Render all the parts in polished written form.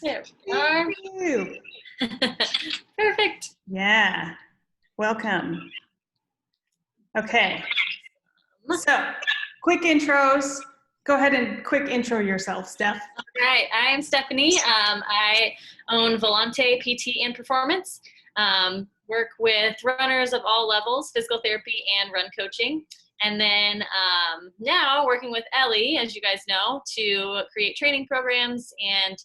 There we are. You. Perfect. Yeah. Welcome. Okay. So, quick intros. Go ahead and quick intro yourself, Steph. All right. I am Stephanie. I own Volante PT and Performance. Work with runners of all levels, physical therapy and run coaching. And then now working with Ellie, as you guys know, to create training programs. And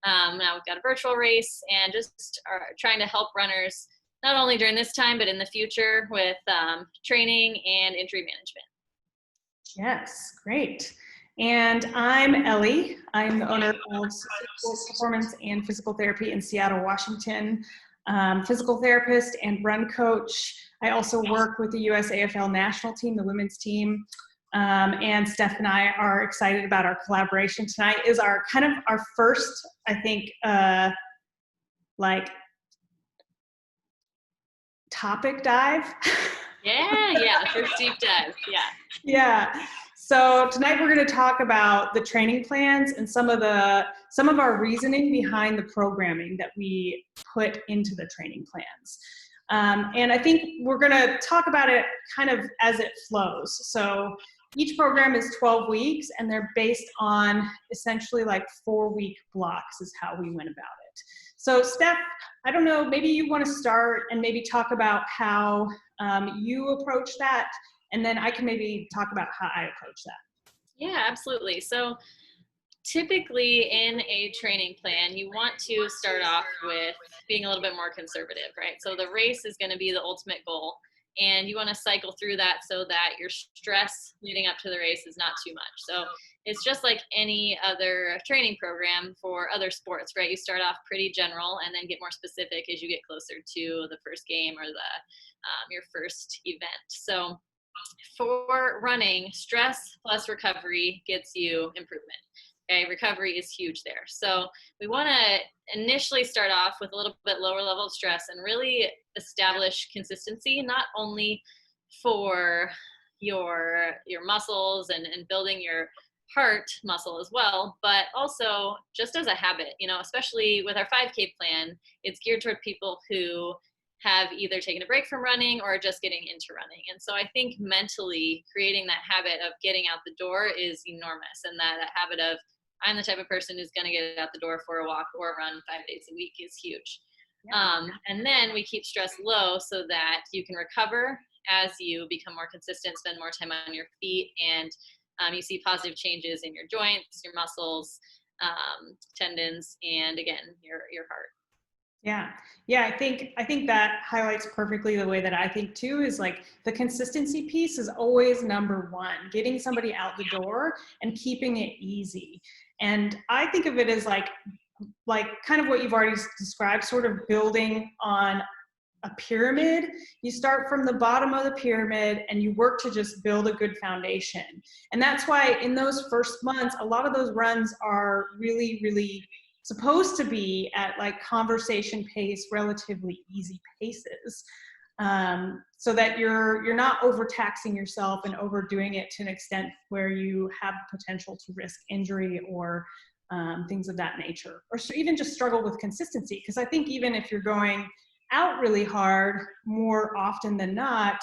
now we've got a virtual race and just are trying to help runners not only during this time, but in the future with training and injury management. Yes, great. And I'm Ellie. I'm the owner of Sisu-Volante Performance and Physical Therapy in Seattle, Washington. Physical therapist and run coach. I also work with the US AFL national team, the women's team. And Steph and I are excited about our collaboration. Tonight is our kind of our first, I think, like topic dive. Yeah, first deep dive, Yeah. So tonight we're going to talk about the training plans and some of our reasoning behind the programming that we put into the training plans. And I think we're going to talk about it kind of as it flows. So each program is 12 weeks and they're based on essentially like 4-week blocks is how we went about it. So Steph, I don't know, maybe you want to start and maybe talk about how you approach that, and then I can maybe talk about how I approach that. Yeah, absolutely. So typically in a training plan, you want to start off with being a little bit more conservative, right? So the race is going to be the ultimate goal, and you want to cycle through that so that your stress leading up to the race is not too much. So it's just like any other training program for other sports, right? You start off pretty general and then get more specific as you get closer to the first game or your first event. So for running, stress plus recovery gets you improvement. Okay, recovery is huge there. So we want to initially start off with a little bit lower level of stress and really establish consistency, not only for your muscles and building your heart muscle as well, but also just as a habit, especially with our 5K plan, it's geared toward people who have either taken a break from running or just getting into running. And so I think mentally creating that habit of getting out the door is enormous. And that habit of I'm the type of person who's going to get out the door for a walk or a run 5 days a week is huge. Yeah. And then we keep stress low so that you can recover as you become more consistent, spend more time on your feet, and you see positive changes in your joints, your muscles, tendons, and again, your heart. Yeah, I think that highlights perfectly the way that I think too, is like the consistency piece is always number one, getting somebody out the door and keeping it easy. And I think of it as like kind of what you've already described, sort of building on a pyramid. You start from the bottom of the pyramid and you work to just build a good foundation. And that's why in those first months, a lot of those runs are really, really supposed to be at like conversation pace, relatively easy paces, so that you're not overtaxing yourself and overdoing it to an extent where you have potential to risk injury or things of that nature, or even just struggle with consistency. Because I think even if you're going out really hard, more often than not,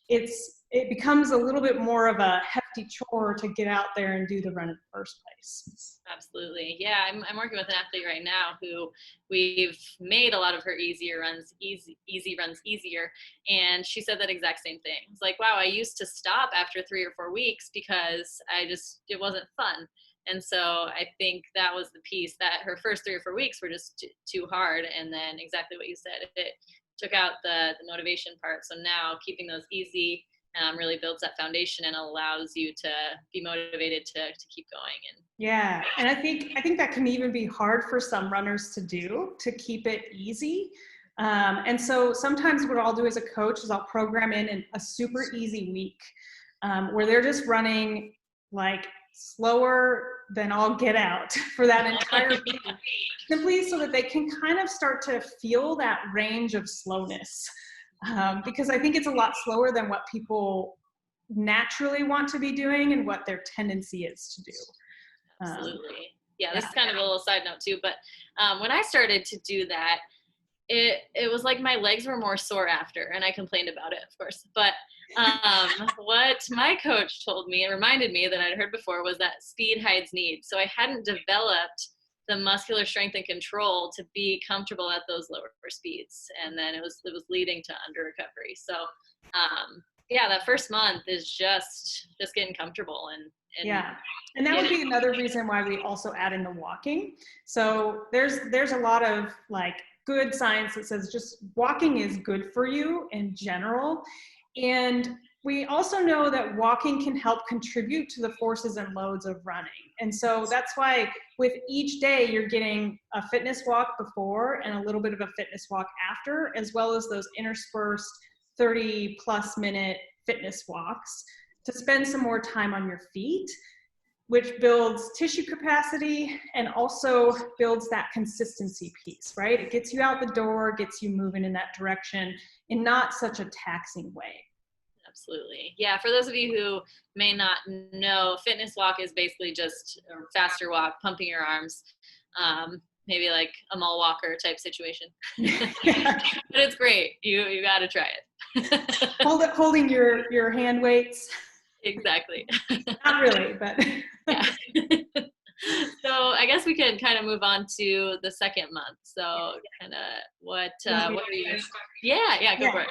it becomes a little bit more of a hefty chore to get out there and do the run in the first place. Absolutely. Yeah, I'm working with an athlete right now who we've made a lot of her easy runs easier. And she said that exact same thing. It's like, wow, I used to stop after 3 or 4 weeks because it wasn't fun. And so I think that was the piece, that her first 3 or 4 weeks were just too hard. And then exactly what you said, it took out the motivation part. So now keeping those easy really builds that foundation and allows you to be motivated to keep going. And yeah, and I think that can even be hard for some runners to do, to keep it easy. And so sometimes what I'll do as a coach is I'll program in a super easy week where they're just running like slower than all get out for that entire week, simply so that they can kind of start to feel that range of slowness. Because I think it's a lot slower than what people naturally want to be doing and what their tendency is to do. Absolutely. Yeah, this Yeah. is kind of a little side note too, but when I started to do that, it was like my legs were more sore after, and I complained about it, of course. But what my coach told me and reminded me that I'd heard before was that speed hides need. So I hadn't developed the muscular strength and control to be comfortable at those lower speeds, and then it was leading to under recovery. So yeah, that first month is just getting comfortable and Yeah. And that would be another reason why we also add in the walking. So there's a lot of like good science that says just walking is good for you in general. And we also know that walking can help contribute to the forces and loads of running. And so that's why with each day you're getting a fitness walk before and a little bit of a fitness walk after, as well as those interspersed 30+ minute fitness walks to spend some more time on your feet, which builds tissue capacity and also builds that consistency piece, right? It gets you out the door, gets you moving in that direction in not such a taxing way. Absolutely. Yeah, for those of you who may not know, fitness walk is basically just a faster walk, pumping your arms, maybe like a mall walker type situation. But it's great. You got to try it. Holding your hand weights. Exactly. Not really, but yeah. So I guess we could kind of move on to the second month. So kind of what are you? Yeah, go for it.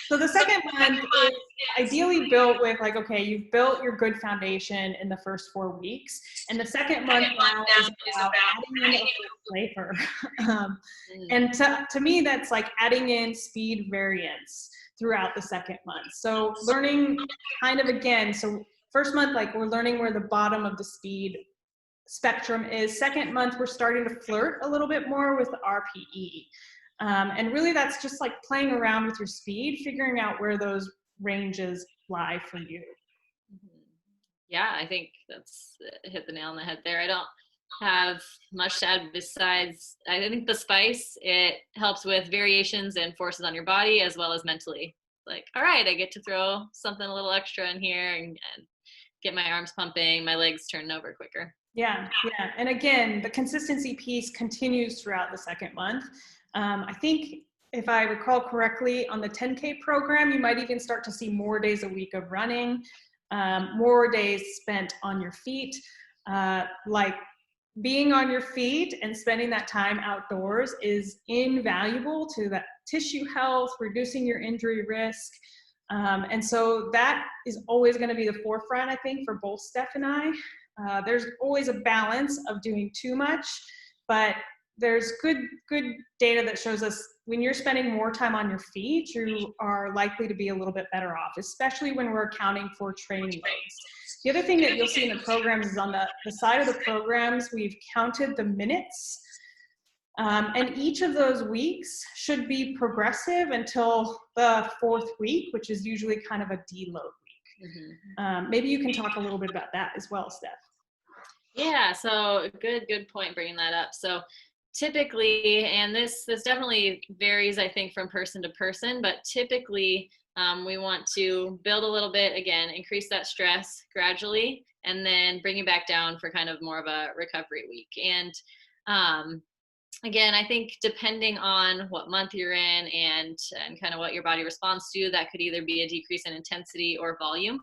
So the second month is ideally built with like, okay, you've built your good foundation in the first 4 weeks. And the second month now is about adding in a flavor. And to me, that's like adding in speed variance throughout the second month. So learning kind of again, so first month, like we're learning where the bottom of the speed spectrum is. Second month, we're starting to flirt a little bit more with RPE. And really that's just like playing around with your speed, figuring out where those ranges lie for you. Yeah, I think that's hit the nail on the head there. I don't have much to add besides, I think the spice, it helps with variations and forces on your body as well as mentally. Like, all right, I get to throw something a little extra in here and get my arms pumping, my legs turning over quicker. Yeah. And again, the consistency piece continues throughout the second month. I think if I recall correctly, on the 10K program, you might even start to see more days a week of running, more days spent on your feet. Like being on your feet and spending that time outdoors is invaluable to that tissue health, reducing your injury risk. And so that is always going to be the forefront, I think, for both Steph and I. There's always a balance of doing too much, but there's good data that shows us when you're spending more time on your feet, you are likely to be a little bit better off, especially when we're accounting for training loads. The other thing that you'll see in the programs is on the side of the programs, we've counted the minutes. And each of those weeks should be progressive until the 4th week, which is usually kind of a deload week. Mm-hmm. Maybe you can talk a little bit about that as well, Steph. Yeah, so good point bringing that up. So typically, and this definitely varies, I think, from person to person, but typically we want to build a little bit, again, increase that stress gradually, and then bring it back down for kind of more of a recovery week. And again, I think depending on what month you're in and kind of what your body responds to, that could either be a decrease in intensity or volume.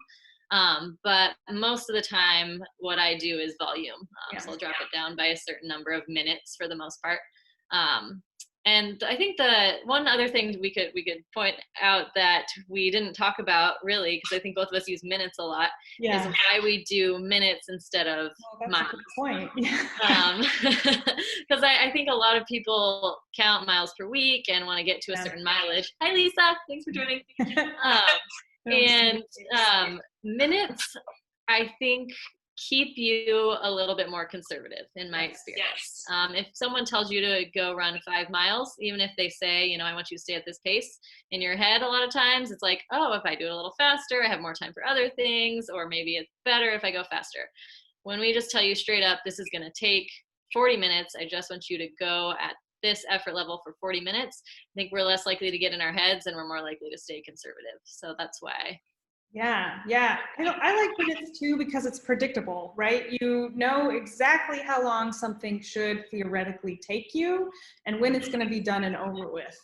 But most of the time, what I do is volume. So I'll drop it down by a certain number of minutes for the most part. And I think the one other thing we could point out that we didn't talk about really, because I think both of us use minutes a lot, is why we do minutes instead of miles. That's a good point. Because I think a lot of people count miles per week and want to get to a certain mileage. Hi, Lisa. Thanks for joining. And minutes, I think, keep you a little bit more conservative in my experience. If someone tells you to go run 5 miles, even if they say, I want you to stay at this pace, in your head a lot of times it's like, oh, if I do it a little faster, I have more time for other things, or maybe it's better if I go faster. When we just tell you straight up, this is going to take 40 minutes, I just want you to go at this effort level for 40 minutes, I think we're less likely to get in our heads and we're more likely to stay conservative. So that's why Yeah. I like minutes too because it's predictable, right? You know exactly how long something should theoretically take you and when it's going to be done and over with.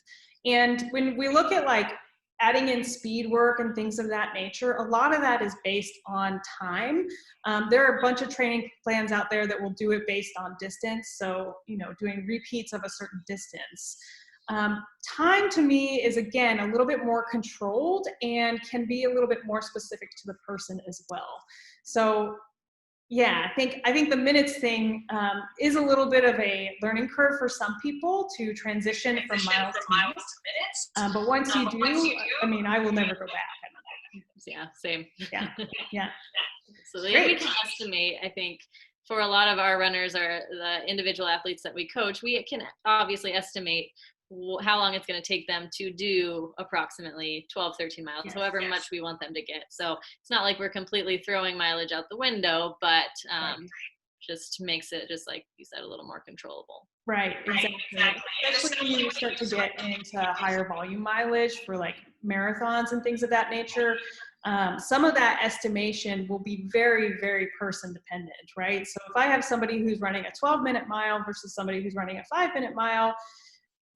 And when we look at like adding in speed work and things of that nature, a lot of that is based on time. There are a bunch of training plans out there that will do it based on distance. So, doing repeats of a certain distance. Time to me is again a little bit more controlled and can be a little bit more specific to the person as well. So yeah, I think the minutes thing is a little bit of a learning curve for some people to transition from miles to minutes. But once you do, I mean, I will never go back. Yeah, same. Yeah, yeah. So we Great. can estimate, I think, for a lot of our runners or the individual athletes that we coach, we can obviously estimate how long it's going to take them to do approximately 12, 13 miles, however much we want them to get. So it's not like we're completely throwing mileage out the window, but just makes it, just like you said, a little more controllable. Right, exactly. Especially when you start to get into higher volume mileage for like marathons and things of that nature. Some of that estimation will be very, very person dependent, right? So if I have somebody who's running a 12-minute mile versus somebody who's running a 5-minute mile,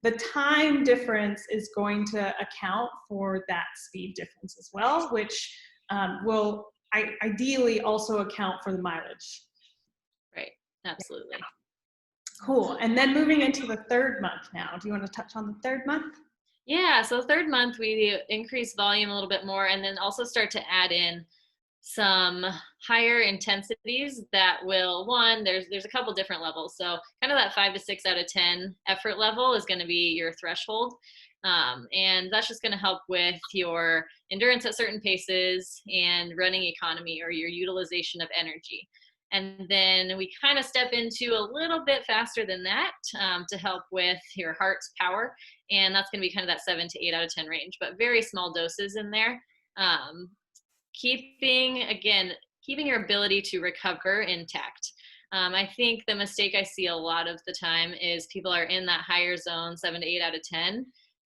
the time difference is going to account for that speed difference as well, which will ideally also account for the mileage. Right, absolutely. Cool. And then moving into the third month now. Do you want to touch on the third month? Yeah, so third month we increase volume a little bit more and then also start to add in some higher intensities that will, there's a couple different levels. So kind of that 5 to 6 out of 10 effort level is going to be your threshold. And that's just going to help with your endurance at certain paces and running economy or your utilization of energy. And then we kind of step into a little bit faster than that to help with your heart's power. And that's going to be kind of that 7 to 8 out of 10 range, but very small doses in there. Keeping your ability to recover intact. I think the mistake I see a lot of the time is people are in that higher zone, 7 to 8 out of 10,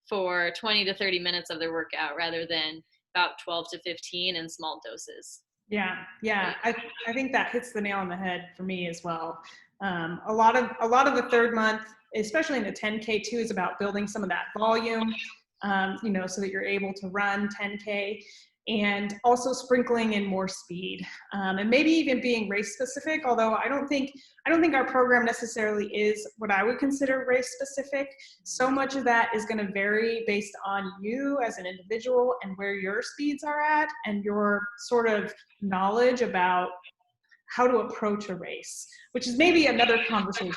for 20 to 30 minutes of their workout rather than about 12 to 15 in small doses. Yeah. I think that hits the nail on the head for me as well. A lot of the third month, especially in the 10K too, is about building some of that volume, so that you're able to run 10K. And also sprinkling in more speed, and maybe even being race specific. Although I don't think our program necessarily is what I would consider race specific. So much of that is going to vary based on you as an individual and where your speeds are at and your sort of knowledge about how to approach a race, which is maybe another conversation.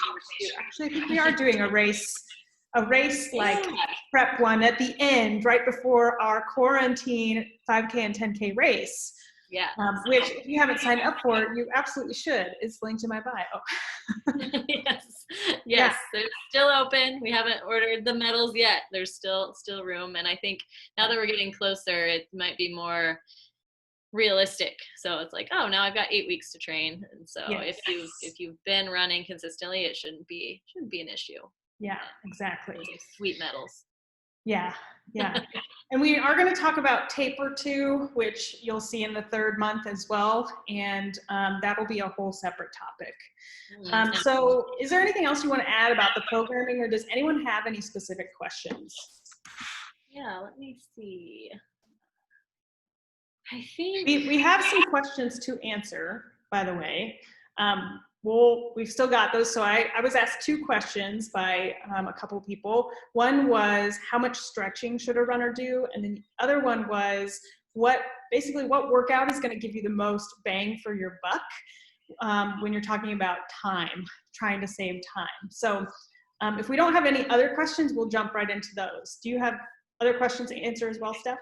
Actually, I think we are doing a race like prep one at the end, right before our quarantine 5K and 10K race. Yeah. Which if you haven't signed up for, you absolutely should. It's linked in my bio. Yes. Yeah. They're still open. We haven't ordered the medals yet. There's still room. And I think now that we're getting closer, it might be more realistic. So it's like, oh, now I've got 8 weeks to train. And so if you've been running consistently, it shouldn't be an issue. Yeah, exactly. Sweet medals. Yeah. And we are going to talk about taper too, which you'll see in the third month as well. And that'll be a whole separate topic. So is there anything else you want to add about the programming, or does anyone have any specific questions? Yeah, let me see. I think we have some questions to answer, by the way. We've still got those. So I was asked 2 questions by a couple of people. One was, how much stretching should a runner do? And then the other one was, what workout is going to give you the most bang for your buck when you're talking about time, trying to save time. So if we don't have any other questions, we'll jump right into those. Do you have other questions to answer as well, Steph?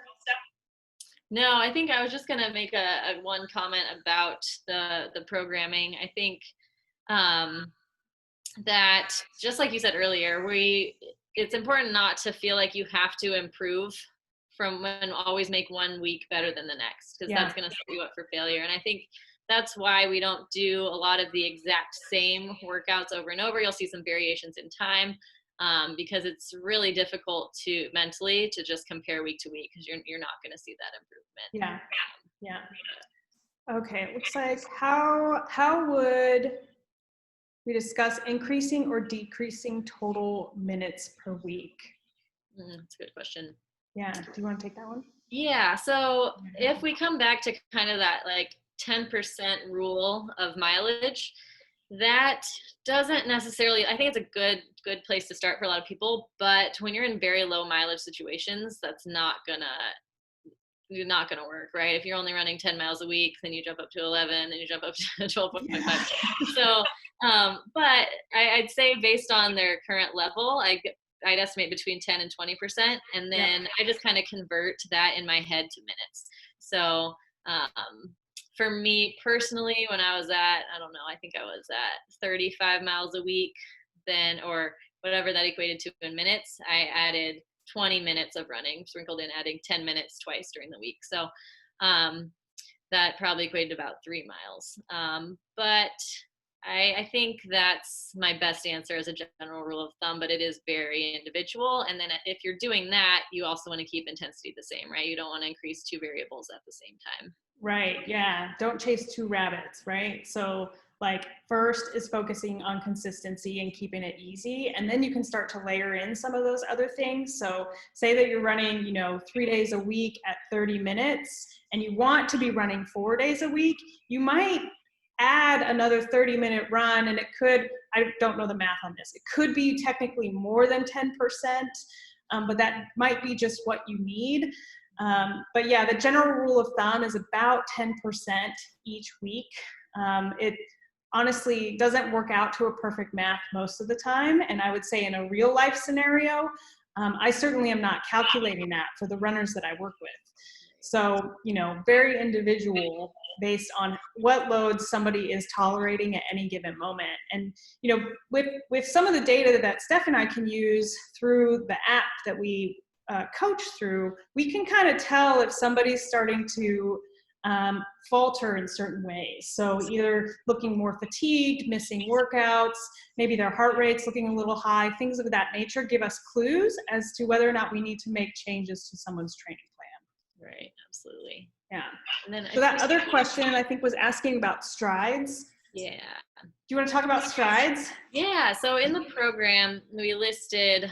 No, I think I was just going to make a one comment about the programming. I think that, just like you said earlier, it's important not to feel like you have to improve and always make one week better than the next, because that's going to set you up for failure. And I think that's why we don't do a lot of the exact same workouts over and over. You'll see some variations in time. Because it's really difficult mentally to just compare week to week, because you're not going to see that improvement. Yeah. Okay. It looks like how would we discuss increasing or decreasing total minutes per week? That's a good question. Yeah. Do you want to take that one? Yeah, so if we come back to kind of that like 10% rule of mileage, that doesn't necessarily, I think it's a good place to start for a lot of people, but when you're in very low mileage situations, that's not gonna work, right? If you're only running 10 miles a week, then you jump up to 11, then you jump up to 12.5. Yeah. So, but I'd say based on their current level, I'd estimate between 10 and 20%, and Yep. then I just kind of convert that in my head to minutes. So, for me personally, when I was at, I don't know, I think I was at 35 miles a week, then, or whatever that equated to in minutes, I added 20 minutes of running, sprinkled in adding 10 minutes twice during the week. So that probably equated to about 3 miles. But I think that's my best answer as a general rule of thumb, but it is very individual. And then if you're doing that, you also want to keep intensity the same, right? You don't want to increase two variables at the same time. Right. Yeah. Don't chase two rabbits. Right. So, like, first is focusing on consistency and keeping it easy. And then you can start to layer in some of those other things. So, say that you're running, 3 days a week at 30 minutes and you want to be running 4 days a week, you might add another 30-minute run. And it could, I don't know the math on this, it could be technically more than 10%, but that might be just what you need. But yeah, the general rule of thumb is about 10% each week. It honestly doesn't work out to a perfect math most of the time. And I would say in a real life scenario, I certainly am not calculating that for the runners that I work with. So, very individual based on what loads somebody is tolerating at any given moment. And, with some of the data that Steph and I can use through the app that we coach through, we can kind of tell if somebody's starting to falter in certain ways. So either looking more fatigued, missing workouts, maybe their heart rate's looking a little high, things of that nature give us clues as to whether or not we need to make changes to someone's training plan. Right, absolutely. Yeah. And then So that other question I think was asking about strides. Yeah. Do you want to talk about strides? Yeah, so in the program we listed,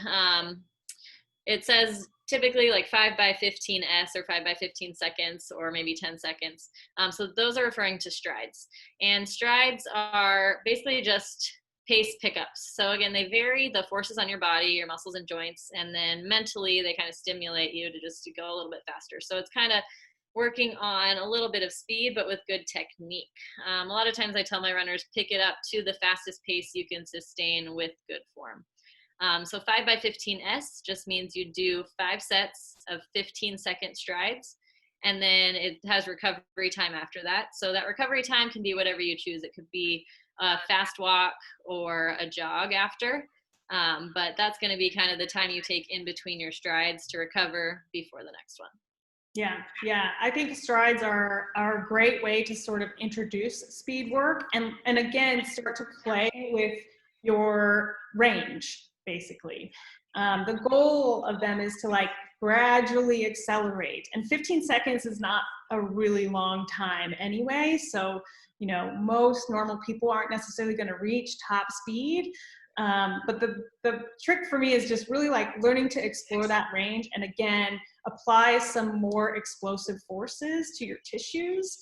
it says typically like 5x15s or 5x15 seconds or maybe 10 seconds. So those are referring to strides. And strides are basically just pace pickups. So again, they vary the forces on your body, your muscles and joints, and then mentally they kind of stimulate you to go a little bit faster. So it's kind of working on a little bit of speed, but with good technique. A lot of times I tell my runners, pick it up to the fastest pace you can sustain with good form. So 5x15s just means you do 5 sets of 15-second strides, and then it has recovery time after that. So that recovery time can be whatever you choose. It could be a fast walk or a jog after, but that's going to be kind of the time you take in between your strides to recover before the next one. Yeah. I think strides are a great way to sort of introduce speed work and again, start to play with your range, basically. The goal of them is to like gradually accelerate, and 15 seconds is not a really long time anyway. So, most normal people aren't necessarily going to reach top speed. But the trick for me is just really like learning to explore that range and again, apply some more explosive forces to your tissues.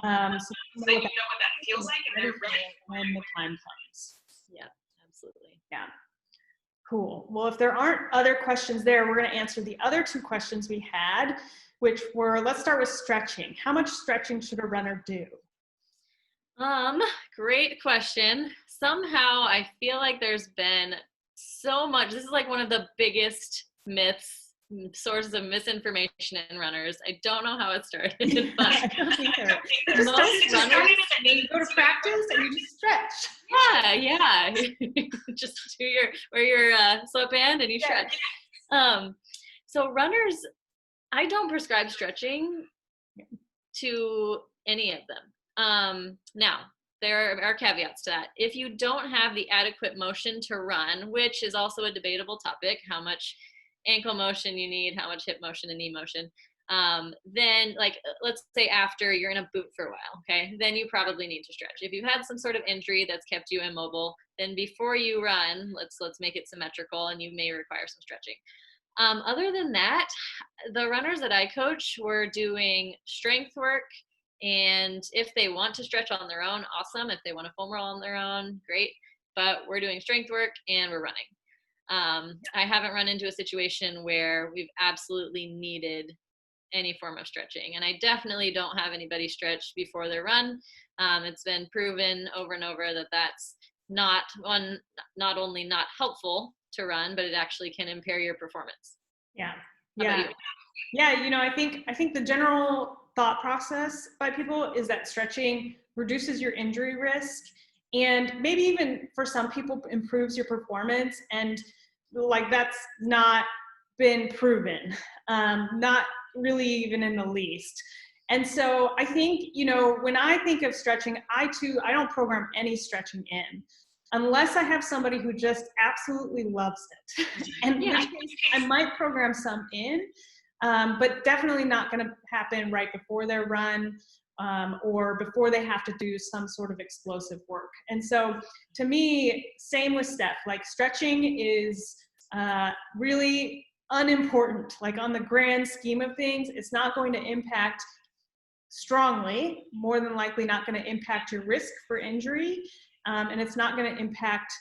So you know what that feels like and they're ready when the time comes. Yeah, absolutely. Yeah. Cool. Well, if there aren't other questions there, we're going to answer the other two questions we had, which were, let's start with stretching. How much stretching should a runner do? Great question. Somehow I feel like there's been so much, this is like one of the biggest myths, sources of misinformation in runners. I don't know how it started, but I don't either. Most runners, you go to practice and you just stretch. Yeah. Just wear your sweatband and you stretch. So runners, I don't prescribe stretching to any of them. Now, there are caveats to that. If you don't have the adequate motion to run, which is also a debatable topic, how much ankle motion you need, how much hip motion and knee motion, then like, let's say after you're in a boot for a while, okay, then you probably need to stretch. If you've had some sort of injury that's kept you immobile, then before you run, let's make it symmetrical, and you may require some stretching. Other than that, the runners that I coach were doing strength work, and if they want to stretch on their own, awesome. If they want to foam roll on their own, great. But we're doing strength work and we're running. I haven't run into a situation where we've absolutely needed any form of stretching, and I definitely don't have anybody stretch before their run. It's been proven over and over that that's not only not helpful to run, but it actually can impair your performance. Yeah. How about Yeah. you? Yeah, I think the general thought process by people is that stretching reduces your injury risk, and maybe even for some people improves your performance, and like that's not been proven, not really even in the least. And so I think, when I think of stretching, I don't program any stretching in unless I have somebody who just absolutely loves it. And in Yeah. which case I might program some in, but definitely not going to happen right before their run, or before they have to do some sort of explosive work. And so to me, same with Steph, like stretching is really unimportant. Like on the grand scheme of things, it's not going to impact strongly, more than likely not going to impact your risk for injury, and it's not going to impact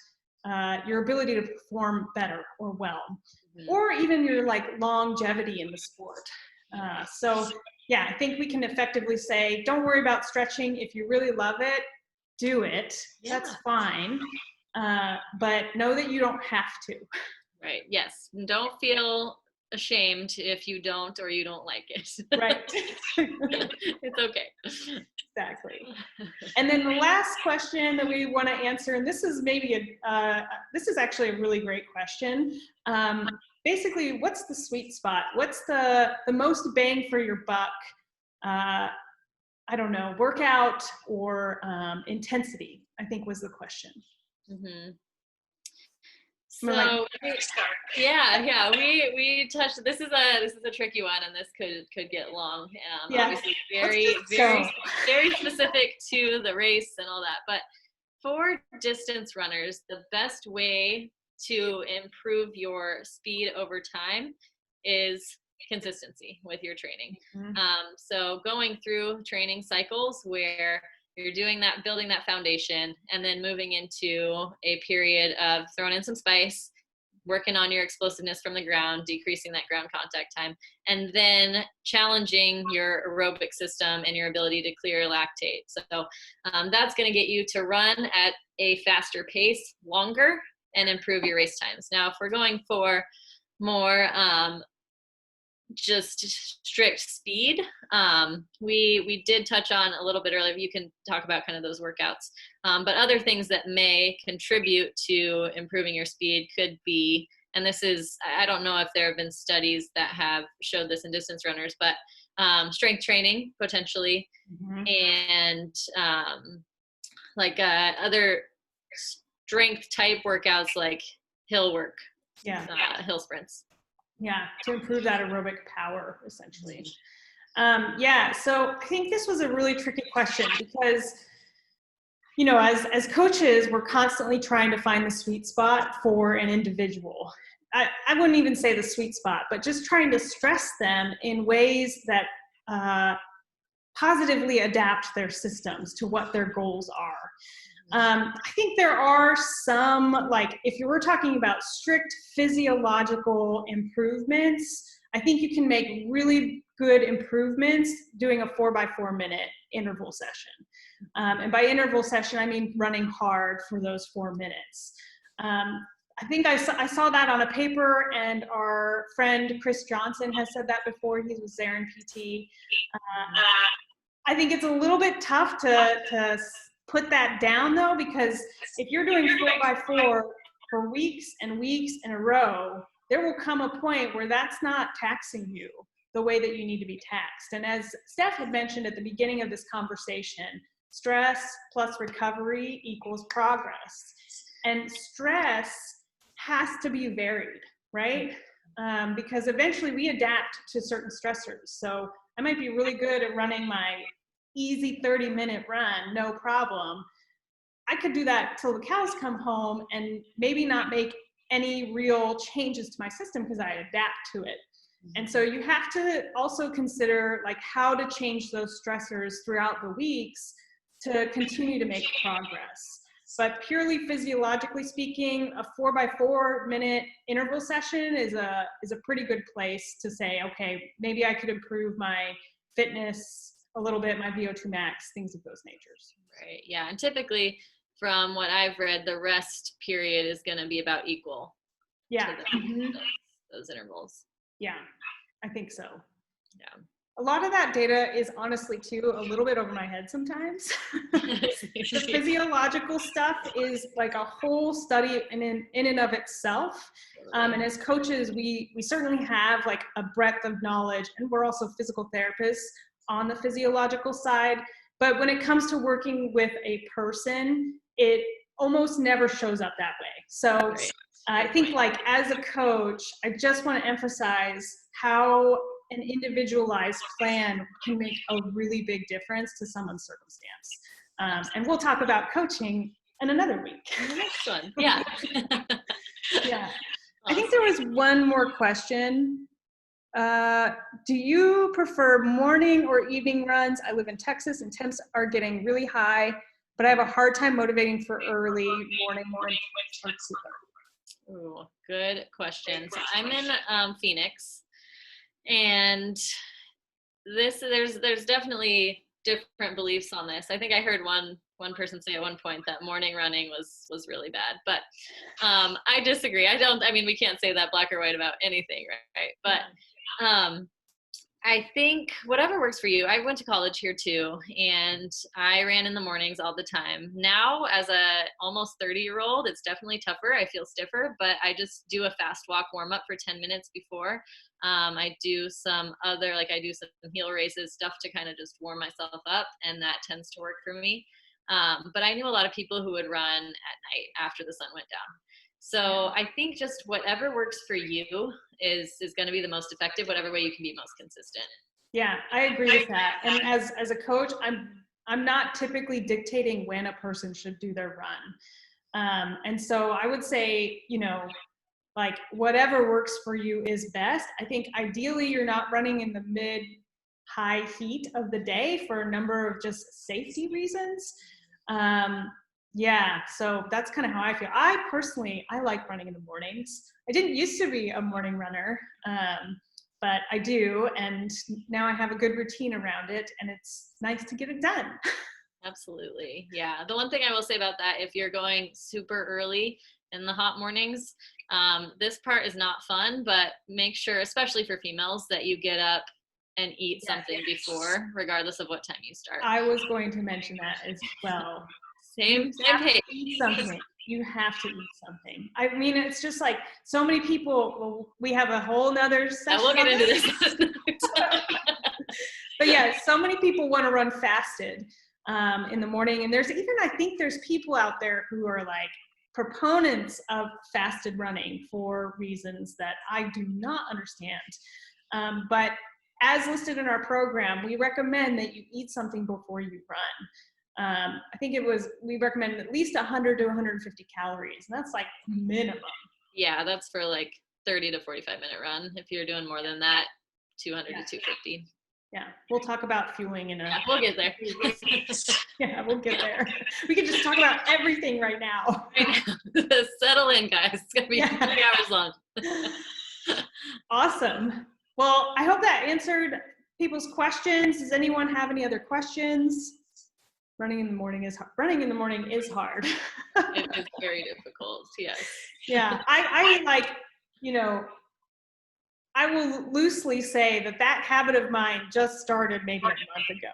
your ability to perform better or well, or even your like longevity in the sport. So yeah, I think we can effectively say, don't worry about stretching. If you really love it, do it. Yeah. That's fine. But know that you don't have to. Right. Yes. And don't feel ashamed if you don't or you don't like it. Right. It's okay. Exactly. And then the last question that we want to answer, and this is this is actually a really great question. Basically, what's the sweet spot? What's the most bang for your buck? I don't know, workout or intensity, I think was the question. Mm-hmm. I'm gonna So yeah, we touched. This is a tricky one, and this could get long. Yeah. Obviously, Let's very just very go. very specific to the race and all that. But for distance runners, the best way to improve your speed over time is consistency with your training. Mhm. So going through training cycles where you're doing that, building that foundation, and then moving into a period of throwing in some spice, working on your explosiveness from the ground, decreasing that ground contact time, and then challenging your aerobic system and your ability to clear lactate. So that's going to get you to run at a faster pace longer and improve your race times. Now, if we're going for more just strict speed, we did touch on a little bit earlier. You can talk about kind of those workouts, but other things that may contribute to improving your speed could be, and this is, I don't know if there have been studies that have showed this in distance runners, but strength training potentially, and like other strength type workouts like hill work, hill sprints. Yeah, to improve that aerobic power, essentially. Yeah, so I think this was a really tricky question because, as coaches, we're constantly trying to find the sweet spot for an individual. I wouldn't even say the sweet spot, but just trying to stress them in ways that positively adapt their systems to what their goals are. I think there are some, like if you were talking about strict physiological improvements, I think you can make really good improvements doing a 4x4 minute interval session. And by interval session, I mean running hard for those 4 minutes. I think I saw that on a paper, and our friend Chris Johnson has said that before. He was there in PT. I think it's a little bit tough to put that down though, because if you're doing 4x4 for weeks and weeks in a row, there will come a point where that's not taxing you the way that you need to be taxed. And as Steph had mentioned at the beginning of this conversation, stress plus recovery equals progress. And stress has to be varied, right? because eventually we adapt to certain stressors. So I might be really good at running my easy 30-minute run, no problem. I could do that till the cows come home and maybe not make any real changes to my system because I adapt to it. And so you have to also consider like how to change those stressors throughout the weeks to continue to make progress. But purely physiologically speaking, a 4x4 minute interval session is a pretty good place to say, okay, maybe I could improve my fitness a little bit, my VO2 max, things of those natures. Right. Yeah. And typically, from what I've read, the rest period is going to be about equal. Yeah. To those intervals. Yeah, I think so. Yeah. A lot of that data is honestly too a little bit over my head sometimes. The physiological stuff is like a whole study in and of itself. And as coaches, we certainly have like a breadth of knowledge, and we're also physical therapists on the physiological side. But when it comes to working with a person, it almost never shows up that way. So I think like as a coach, I just want to emphasize how an individualized plan can make a really big difference to someone's circumstance. And we'll talk about coaching in another week. The next one. Yeah. Yeah. I think there was one more question. Do you prefer morning or evening runs? I live in Texas and temps are getting really high, but I have a hard time motivating for early morning or super. Ooh, good question. So I'm in Phoenix, and there's definitely different beliefs on this. I think I heard one person say at one point that morning running was really bad, but I disagree. I mean, we can't say that black or white about anything, right? But I think whatever works for you. I went to college here too, and I ran in the mornings all the time. Now, as a almost 30-year-old, it's definitely tougher. I feel stiffer, but I just do a fast walk warm up for 10 minutes before. I do some heel raises, stuff to kind of just warm myself up, and that tends to work for me. But I knew a lot of people who would run at night after the sun went down. So I think just whatever works for you is going to be the most effective, whatever way you can be most consistent. Yeah, I agree with that. And as a coach, I'm not typically dictating when a person should do their run. And so I would say, like whatever works for you is best. I think ideally you're not running in the mid-high heat of the day for a number of just safety reasons. Yeah, so that's kind of how I feel. I personally like running in the mornings. I didn't used to be a morning runner, but I do, and now I have a good routine around it, and it's nice to get it done. Absolutely, yeah. The one thing I will say about that, if you're going super early in the hot mornings, this part is not fun, but make sure, especially for females, that you get up and eat something before, regardless of what time you start. I was going to mention that as well. Same page. Eat something. You have to eat something. I mean, it's just like so many people. Well, we have a whole nother session. We'll get into this. But yeah, so many people want to run fasted in the morning, and I think there's people out there who are like proponents of fasted running for reasons that I do not understand. But as listed in our program, we recommend that you eat something before you run. I think we recommend at least 100 to 150 calories, and that's like minimum. Yeah, that's for like 30 to 45 minute run. If you're doing more than that, 200 to 250. Yeah, we'll talk about fueling in we'll get there. Yeah, we'll get there. We can just talk about everything right now. Settle in, guys. It's gonna be 3 hours long. Awesome. Well, I hope that answered people's questions. Does anyone have any other questions? Running in the morning is hard. It is very difficult. Yes. Yeah, I like, I will loosely say that habit of mine just started maybe a month ago.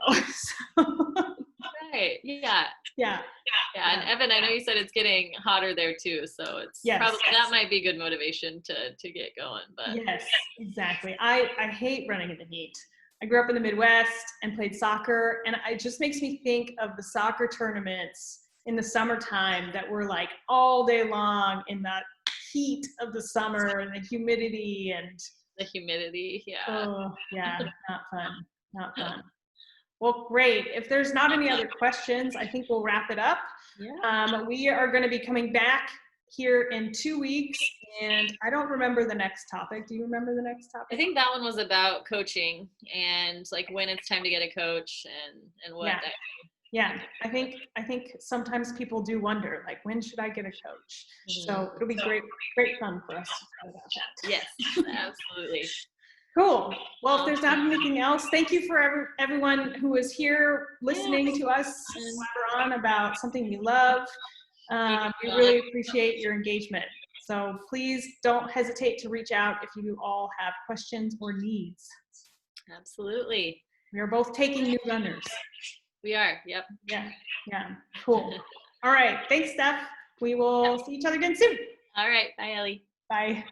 Right. Yeah. And Evan, I know you said it's getting hotter there too, so it's probably that might be good motivation to get going. But yes, exactly. I hate running in the heat. I grew up in the Midwest and played soccer, and it just makes me think of the soccer tournaments in the summertime that were like all day long in that heat of the summer and the humidity and the humidity. Yeah. oh yeah, not fun, not fun. Well, great. If there's not any other questions, I think we'll wrap it up. Yeah. We are going to be coming back here in 2 weeks, and I don't remember the next topic. Do you remember the next topic? I think that one was about coaching and like when it's time to get a coach and what. Yeah, I think sometimes people do wonder, like, when should I get a coach? So it'll be great fun for us to talk about that. Yes, absolutely. Cool. Well, if there's not anything else, thank you for everyone who is here listening to us blabber on about something we love. We really appreciate your engagement. So please don't hesitate to reach out if you all have questions or needs. Absolutely. We are both taking new runners. We are. Yep. Yeah. Cool. All right. Thanks, Steph. We will see each other again soon. All right. Bye, Ellie. Bye.